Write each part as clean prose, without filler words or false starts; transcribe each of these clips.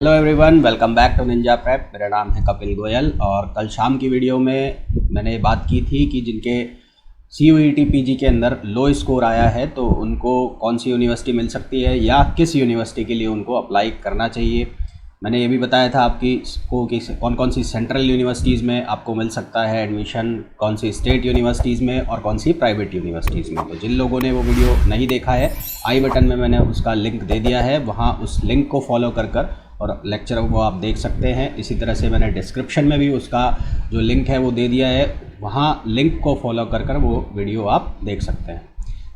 Hello everyone, welcome back to Ninja Prep. मेरा नाम है कपिल गोयल और कल शाम की वीडियो में मैंने बात की थी कि जिनके CUET PG के अंदर लो स्कोर आया है तो उनको कौन सी यूनिवर्सिटी मिल सकती है या किस यूनिवर्सिटी के लिए उनको अप्लाई करना चाहिए। मैंने ये भी बताया था आपको कि कौन कौन सी सेंट्रल यूनिवर्सिटीज़ में आपको मिल सकता है एडमिशन, कौन सी स्टेट यूनिवर्सिटीज़ में और कौन सी प्राइवेट यूनिवर्सिटीज़ में। तो जिन लोगों ने वो वीडियो नहीं देखा है, आई बटन में मैंने उसका लिंक दे दिया है, वहाँ उस लिंक को फॉलो कर और लेक्चर वो आप देख सकते हैं। इसी तरह से मैंने डिस्क्रिप्शन में भी उसका जो लिंक है वो दे दिया है, वहाँ लिंक को फॉलो कर वो वीडियो आप देख सकते हैं।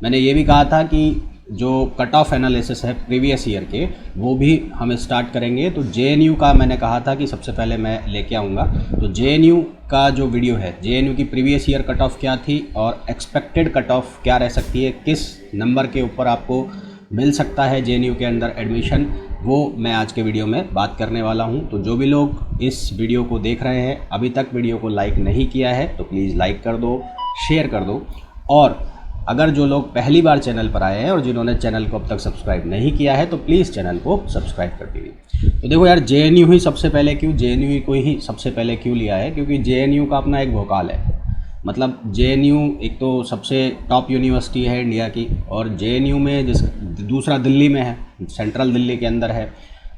मैंने ये भी कहा था कि जो कट ऑफ एनालिसिस है प्रीवियस ईयर के वो भी हम स्टार्ट करेंगे। तो JNU का मैंने कहा था कि सबसे पहले मैं लेके आऊँगा। तो JNU का जो वीडियो है, JNU की प्रीवियस ईयर कट ऑफ क्या थी और एक्सपेक्टेड कट ऑफ क्या रह सकती है, किस नंबर के ऊपर आपको मिल सकता है JNU के अंदर एडमिशन, वो मैं आज के वीडियो में बात करने वाला हूं। तो जो भी लोग इस वीडियो को देख रहे हैं, अभी तक वीडियो को लाइक नहीं किया है तो प्लीज़ लाइक कर दो, शेयर कर दो। और अगर जो लोग पहली बार चैनल पर आए हैं और जिन्होंने चैनल को अब तक सब्सक्राइब नहीं किया है तो प्लीज़ चैनल को सब्सक्राइब कर दीजिए। तो देखो यार, JNU ही सबसे पहले क्यों, JNU को ही सबसे पहले क्यों लिया है, क्योंकि JNU का अपना एक भोकाल है। मतलब JNU एक तो सबसे टॉप यूनिवर्सिटी है इंडिया की, और JNU में दूसरा दिल्ली में है, सेंट्रल दिल्ली के अंदर है।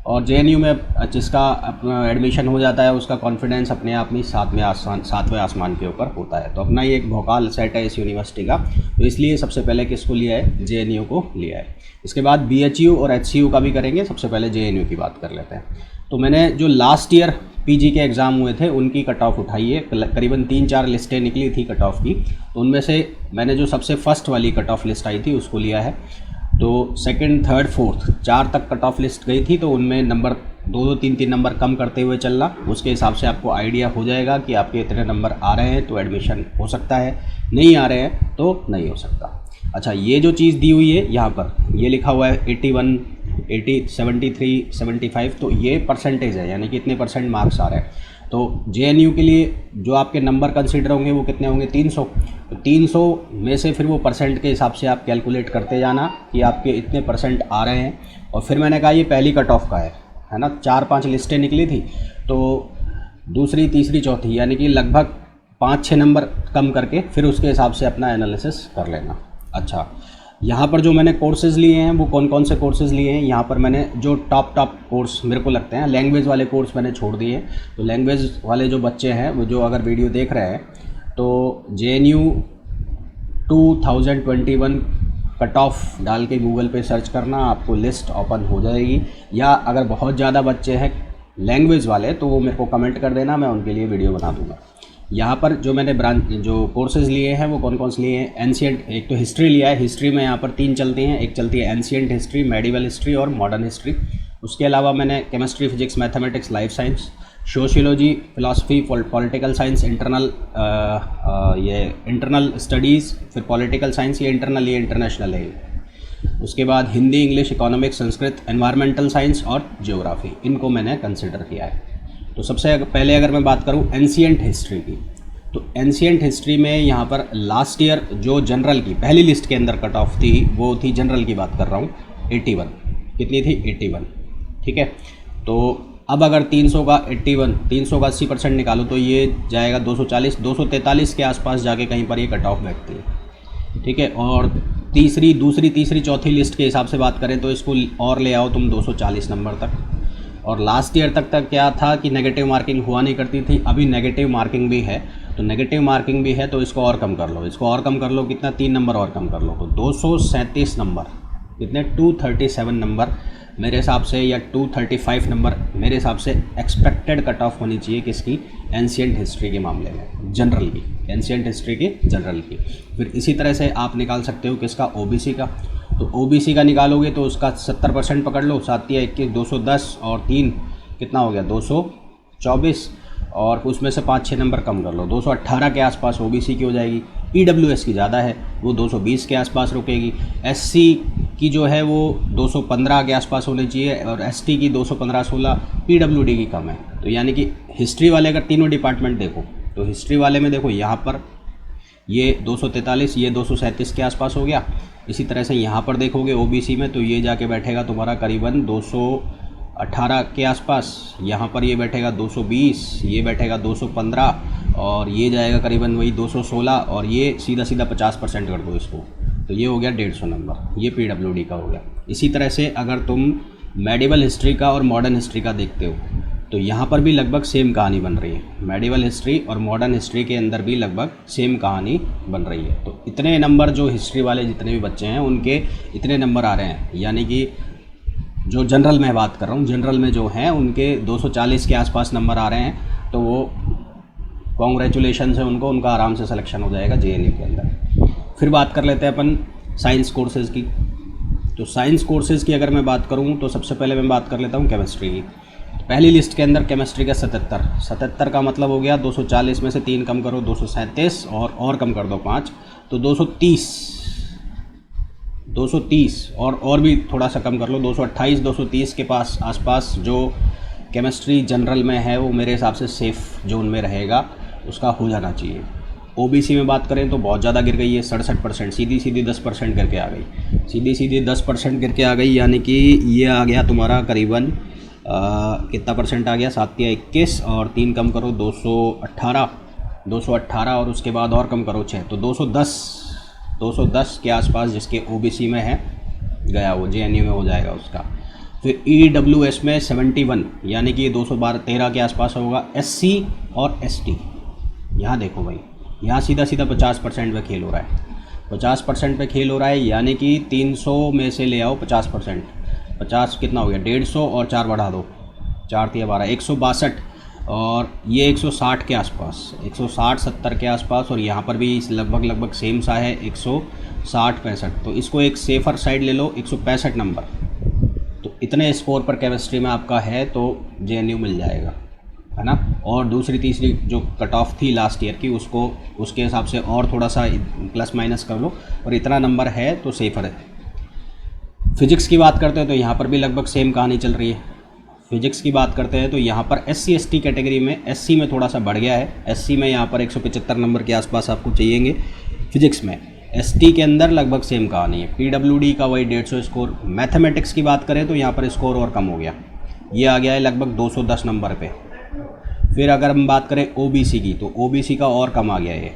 और JNU में जिसका अपना एडमिशन हो जाता है उसका कॉन्फिडेंस अपने आप में सातवें आसमान के ऊपर होता है। तो अपना ये एक भोकाल सेट है इस यूनिवर्सिटी का, तो इसलिए सबसे पहले किसको लिया है, JNU को लिया है। इसके बाद BHU और HCU का भी करेंगे, सबसे पहले JNU की बात कर लेते हैं। तो मैंने जो लास्ट ईयर PG के एग्ज़ाम हुए थे उनकी कट ऑफ उठाई है, करीबन 3-4 लिस्टें निकली थी कट ऑफ की। तो उनमें से मैंने जो सबसे फर्स्ट वाली कट ऑफ लिस्ट आई थी उसको लिया है। तो सेकंड, थर्ड, फोर्थ 4 तक कट ऑफ लिस्ट गई थी, तो उनमें नंबर 2-2, 3-3 नंबर कम करते हुए चलना, उसके हिसाब से आपको आइडिया हो जाएगा कि आपके इतने नंबर आ रहे हैं तो एडमिशन हो सकता है, नहीं आ रहे हैं तो नहीं हो सकता। अच्छा, ये जो चीज़ दी हुई है यहाँ पर, ये लिखा हुआ है 81, 80, 73, 75, तो ये परसेंटेज है, यानी कि इतने परसेंट मार्क्स आ रहे हैं। तो JNU के लिए जो आपके नंबर कंसीडर होंगे वो कितने होंगे, 300। तो 300 में से फिर वो परसेंट के हिसाब से आप कैलकुलेट करते जाना कि आपके इतने परसेंट आ रहे हैं। और फिर मैंने कहा ये पहली कट ऑफ का है ना, 4-5 लिस्टें निकली थी, तो दूसरी, तीसरी, चौथी, यानी कि लगभग 5-6 नंबर कम करके फिर उसके हिसाब से अपना एनालिसिस कर लेना। अच्छा, यहाँ पर जो मैंने कोर्सेज़ लिए हैं वो कौन कौन से कोर्सेज़ लिए हैं, यहाँ पर मैंने जो टॉप कोर्स मेरे को लगते हैं, लैंग्वेज वाले कोर्स मैंने छोड़ दिए हैं। तो लैंग्वेज वाले जो बच्चे हैं वो जो अगर वीडियो देख रहे हैं तो JNU 2021 कट ऑफ डाल के गूगल पे सर्च करना, आपको लिस्ट ओपन हो जाएगी। या अगर बहुत ज़्यादा बच्चे हैं लैंग्वेज वाले तो वो मेरे को कमेंट कर देना, मैं उनके लिए वीडियो बना दूँगा। यहाँ पर जो मैंने जो कोर्सेज़ लिए हैं वो कौन कौन से लिए हैं, एंशिएंट, एक तो हिस्ट्री लिया है। हिस्ट्री में यहाँ पर 3 चलती हैं, एक चलती है एंशिएंट हिस्ट्री, मेडिवल हिस्ट्री और मॉडर्न हिस्ट्री। उसके अलावा मैंने chemistry, physics, mathematics, life science, sociology, philosophy, political science, ये इंटरनल स्टडीज़, फिर पॉलिटिकल साइंस, ये इंटरनल, ये इंटरनेशनल है। उसके बाद Hindi, English, economics, Sanskrit, environmental science और ज्योग्राफी, इनको मैंने कंसिडर किया है। तो सबसे पहले अगर मैं बात करूं एंशिएंट हिस्ट्री की, तो एंशिएंट हिस्ट्री में यहाँ पर लास्ट ईयर जो जनरल की पहली लिस्ट के अंदर कट ऑफ थी वो थी, जनरल की बात कर रहा हूँ, 81। कितनी थी, 81, ठीक है। तो अब अगर 300 का 81, 300 का 80% निकालो तो ये जाएगा 240, 243 के आसपास जाके कहीं पर ये कट ऑफ बैठती है, ठीक है। और दूसरी, तीसरी, चौथी लिस्ट के हिसाब से बात करें तो इसको और ले आओ तुम 240 नंबर तक। और लास्ट ईयर तक क्या था कि नेगेटिव मार्किंग हुआ नहीं करती थी, अभी नेगेटिव मार्किंग भी है। तो नेगेटिव मार्किंग भी है तो इसको और कम कर लो, इसको और कम कर लो, कितना, 3 नंबर और कम कर लो, तो 237 नंबर, कितने, 237 नंबर मेरे हिसाब से, या 235 नंबर मेरे हिसाब से एक्सपेक्टेड कट ऑफ होनी चाहिए किसकी, एंशिएंट हिस्ट्री के मामले में, जनरल की, एंशिएंट हिस्ट्री की, जनरल की। फिर इसी तरह से आप निकाल सकते हो किसका, OBC का। तो OBC का निकालोगे तो उसका 70% पकड़ लो, 7 या 21, 210 और 3 कितना हो गया, 224, और उसमें से 5-6 नंबर कम कर लो, 218 के आसपास OBC की हो जाएगी। EWS की ज़्यादा है, वो 220 के आसपास रुकेगी। SC की जो है वो 215 के आसपास होनी चाहिए, और ST की 215-16, PWD की कम है। तो यानी कि हिस्ट्री वाले अगर तीनों डिपार्टमेंट देखो तो हिस्ट्री वाले में देखो यहाँ पर ये 243, ये 237 के आसपास हो गया। इसी तरह से यहाँ पर देखोगे OBC में तो ये जाके बैठेगा तुम्हारा करीबन 18 के आसपास, यहाँ पर ये बैठेगा 220, ये बैठेगा 215 और ये जाएगा करीबन वही 216 और ये सीधा सीधा 50% कर दो इसको, तो ये हो गया 150 नंबर, ये पीडब्ल्यूडी का हो गया। इसी तरह से अगर तुम मेडिवल हिस्ट्री का और मॉडर्न हिस्ट्री का देखते हो तो यहाँ पर भी लगभग सेम कहानी बन रही है। मेडिवल हिस्ट्री और मॉडर्न हिस्ट्री के अंदर भी लगभग सेम कहानी बन रही है। तो इतने नंबर जो हिस्ट्री वाले जितने भी बच्चे हैं उनके इतने नंबर आ रहे हैं, यानी कि जो जनरल में बात कर रहा हूँ, जनरल में जो हैं उनके 240 के आसपास नंबर आ रहे हैं, तो वो कॉन्ग्रेचुलेशन है उनको, उनका आराम से सिलेक्शन हो जाएगा जेएनयू के अंदर। फिर बात कर लेते हैं अपन साइंस कोर्सेज़ की। तो साइंस कोर्सेज़ की अगर मैं बात करूँ तो सबसे पहले मैं बात कर लेता हूँ केमिस्ट्री की। पहली लिस्ट के अंदर केमिस्ट्री का 77 का मतलब हो गया 240 में से 3 कम करो 237 और कम कर दो 5 तो 230 और भी थोड़ा सा कम कर लो 228 230 के पास आसपास जो केमिस्ट्री जनरल में है वो मेरे हिसाब से सेफ़ जोन में रहेगा, उसका हो जाना चाहिए। ओबीसी में बात करें तो बहुत ज़्यादा गिर गई है, 67%, सीधी 10% करके आ गई, सीधी 10% करके आ गई, यानी कि ये आ गया तुम्हारा करीबन कितना परसेंट आ गया, 7 या 21 और 3 कम करो 218 और उसके बाद और कम करो 6 तो 210 के आसपास जिसके ओबीसी में है गया, वो जेएनयू में हो जाएगा उसका। फिर ईडब्ल्यूएस में 71 यानी कि 213 के आसपास होगा। एससी और एसटी, यहाँ देखो भाई, यहाँ सीधा 50% पे खेल हो रहा है, 50% पे खेल हो रहा है, यानी कि 300 में से ले आओ 50%, 50 कितना हो गया 150 और 4 बढ़ा दो, 4 तिया 12, 162 और ये 160 के आसपास, 160-70 के आसपास, और यहाँ पर भी लगभग सेम सा है 160-65, तो इसको एक सेफ़र साइड ले लो 165 नंबर। तो इतने स्कोर पर केमिस्ट्री में आपका है तो जेएनयू मिल जाएगा, है ना। और दूसरी तीसरी जो कट ऑफ थी लास्ट ईयर की उसको उसके हिसाब से और थोड़ा सा प्लस माइनस कर लो, और इतना नंबर है तो सेफ़र है। फिजिक्स की बात करते हैं तो यहाँ पर भी लगभग सेम कहानी चल रही है। फिजिक्स की बात करते हैं तो यहाँ पर SC ST कैटेगरी में, SC में थोड़ा सा बढ़ गया है, SC में यहाँ पर 175 नंबर के आसपास आपको चाहिएंगे फिजिक्स में। ST के अंदर लगभग सेम कहानी है, PWD का वही 150 स्कोर। मैथमेटिक्स की बात करें तो यहाँ पर स्कोर और कम हो गया, ये आ गया है लगभग 210 नंबर पे। फिर अगर हम बात करें OBC की तो OBC का और कम आ गया है।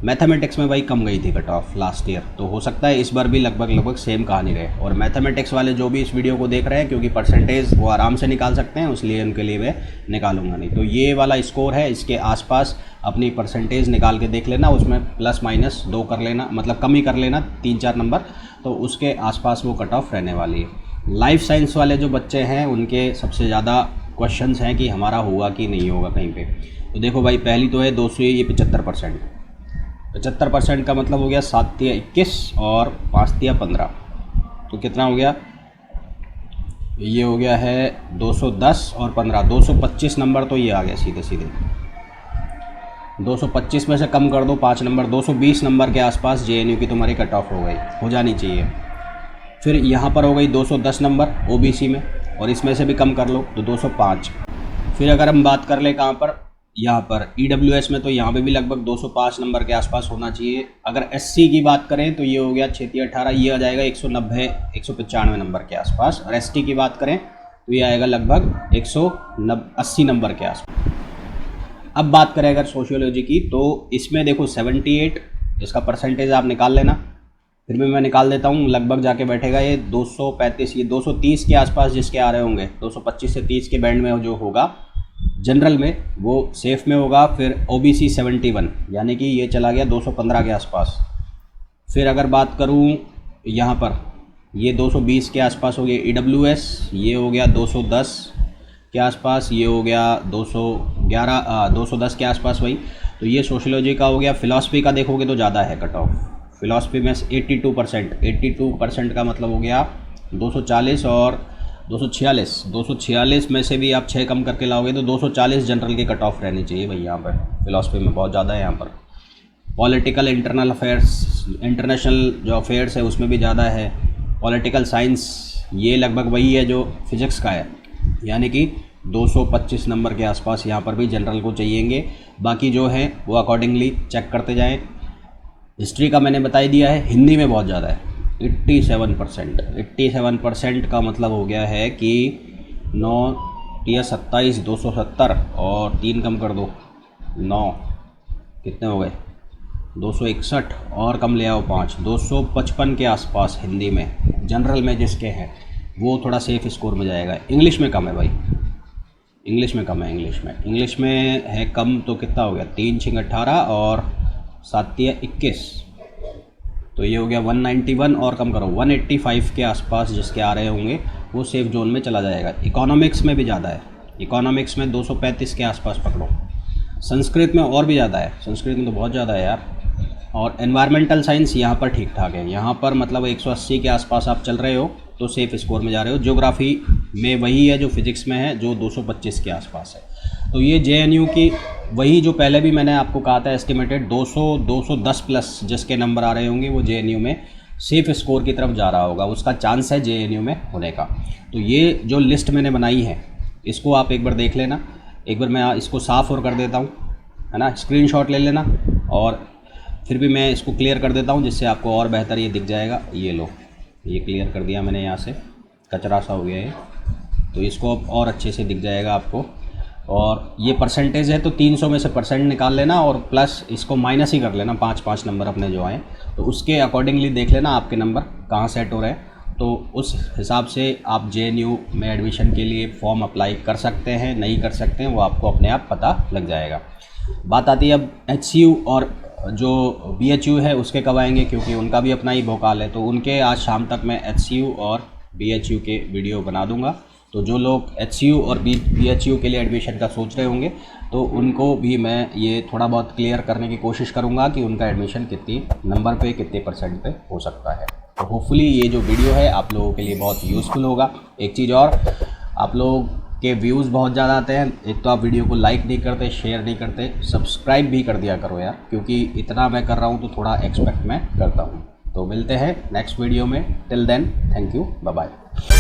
मैथमेटिक्स में भाई कम गई थी कट ऑफ लास्ट ईयर, तो हो सकता है इस बार भी लगभग सेम कहानी रहे। और मैथमेटिक्स वाले जो भी इस वीडियो को देख रहे हैं, क्योंकि परसेंटेज वो आराम से निकाल सकते हैं, इसलिए उनके लिए मैं निकालूंगा नहीं। तो ये वाला स्कोर है, इसके आसपास अपनी परसेंटेज निकाल के देख लेना, उसमें प्लस माइनस 2 कर लेना, मतलब कम ही कर लेना 3-4 नंबर, तो उसके आसपास वो कट ऑफ रहने वाली है। लाइफ साइंस वाले जो बच्चे हैं उनके सबसे ज़्यादा क्वेश्चंस हैं कि हमारा होगा कि नहीं होगा कहीं पे। तो देखो भाई, पहली तो है 75%, 75% का मतलब हो गया 7 या 21 और 5 या 15, तो कितना हो गया, ये हो गया है 210 और 15, 225 नंबर, तो ये आ गया सीधे 225 में से कम कर दो 5 नंबर, 220 नंबर के आसपास जेएनयू की तुम्हारी कट ऑफ हो जानी चाहिए। फिर यहाँ पर हो गई 210 नंबर ओबीसी में, और इसमें से भी कम कर लो तो 205। फिर अगर हम बात कर ले कहाँ पर, यहाँ पर ईडब्ल्यूएस में, तो यहाँ पे भी लगभग 205 नंबर के आसपास होना चाहिए। अगर एससी की बात करें तो ये हो गया 6-18, ये आ जाएगा 190-195 नंबर के आसपास। और एसटी की बात करें तो ये आएगा लगभग 180 नंबर के आसपास। अब बात करें अगर सोशियोलॉजी की, तो इसमें देखो 78, इसका परसेंटेज आप निकाल लेना, फिर भी मैं निकाल देता हूँ, लगभग जाके बैठेगा ये 235, ये 230 के आसपास जिसके आ रहे होंगे, 225 से 30 के बैंड में जो होगा जनरल में वो सेफ़ में होगा। फिर ओबीसी 71 यानी कि ये चला गया 215 के आसपास। फिर अगर बात करूँ यहाँ पर, ये 220 के आसपास हो गया ईडब्ल्यूएस, ये हो गया 210 के आसपास, ये हो गया 210 के आसपास भाई। तो ये सोशियोलॉजी का हो गया। फ़िलासफ़ी का देखोगे तो ज़्यादा है कट ऑफ, फ़िलासफ़ी में 82% का मतलब हो गया 240 और 246 में से भी आप 6 कम करके लाओगे तो 240 जनरल की कट ऑफ रहनी चाहिए भाई। यहाँ पर फ़िलासफ़ी में बहुत ज़्यादा है। यहाँ पर पॉलिटिकल इंटरनल अफेयर्स, इंटरनेशनल जो अफेयर्स है उसमें भी ज़्यादा है। पॉलिटिकल साइंस ये लगभग वही है जो फिज़िक्स का है, यानी कि 225 नंबर के आसपास यहाँ पर भी जनरल को चाहिएंगे। बाकी जो है वो अकॉर्डिंगली चेक करते जाएँ। हिस्ट्री का मैंने बता ही दिया है। हिंदी में बहुत ज़्यादा है, 87% का मतलब हो गया है कि 9 × 27 270 और 3 कम कर दो 9, कितने हो गए 261 और कम ले आओ 5, 255 के आसपास। हिंदी में जनरल में जिसके हैं वो थोड़ा सेफ स्कोर में जाएगा। इंग्लिश में कम है भाई, इंग्लिश में कम है। इंग्लिश में है कम तो कितना हो गया 3 × 18 और 7 × 21, तो ये हो गया 191 और कम करो 185 के आसपास जिसके आ रहे होंगे वो सेफ जोन में चला जाएगा। इकोनॉमिक्स में भी ज़्यादा है, इकोनॉमिक्स में 235 के आसपास पकड़ो। संस्कृत में और भी ज़्यादा है, संस्कृत में तो बहुत ज़्यादा है यार। और एनवायरमेंटल साइंस यहाँ पर ठीक ठाक है, यहाँ पर मतलब 180 के आसपास आप चल रहे हो तो सेफ स्कोर में जा रहे हो। ज्योग्राफी में वही है जो फिज़िक्स में है, जो 225 के आसपास है। तो ये JNU की वही जो पहले भी मैंने आपको कहा था एस्टिमेटेड 200-210 प्लस जिसके नंबर आ रहे होंगे वो JNU में सेफ स्कोर की तरफ जा रहा होगा, उसका चांस है JNU में होने का। तो ये जो लिस्ट मैंने बनाई है इसको आप एक बार देख लेना। एक बार मैं इसको साफ़ और कर देता हूँ, है ना, स्क्रीनशॉट ले लेना और फिर भी मैं इसको क्लियर कर देता हूँ जिससे आपको और बेहतर ये दिख जाएगा। ये लो, ये क्लियर कर दिया मैंने, यहाँ से कचरा सा हो गया है तो इसको अब और अच्छे से दिख जाएगा आपको। और ये परसेंटेज है तो 300 में से परसेंट निकाल लेना और प्लस इसको माइनस ही कर लेना, 5-5 नंबर अपने जो आए तो उसके अकॉर्डिंगली देख लेना आपके नंबर कहाँ सेट हो रहे हैं। तो उस हिसाब से आप JNU में एडमिशन के लिए फॉर्म अप्लाई कर सकते हैं, नहीं कर सकते हैं वो आपको अपने आप पता लग जाएगा। बात आती है अब HCU और जो BHU है उसके कब आएंगे, क्योंकि उनका भी अपना ही भोकाल है। तो उनके आज शाम तक मैं HCU और BHU के वीडियो बना दूंगा। तो जो लोग HCU और BHU के लिए एडमिशन का सोच रहे होंगे तो उनको भी मैं ये थोड़ा बहुत क्लियर करने की कोशिश करूँगा कि उनका एडमिशन कितनी नंबर पे कितने परसेंट पे हो सकता है। तो होपफुली ये जो वीडियो है आप लोगों के लिए बहुत यूज़फुल होगा। एक चीज़ और, आप लोग के व्यूज़ बहुत ज़्यादा आते हैं, एक तो आप वीडियो को लाइक नहीं करते, शेयर नहीं करते, सब्सक्राइब भी कर दिया करो यार, क्योंकि इतना मैं कर रहा हूँ तो थोड़ा एक्सपेक्ट मैं करता हूँ। तो मिलते हैं नेक्स्ट वीडियो में, till then thank you, bye bye.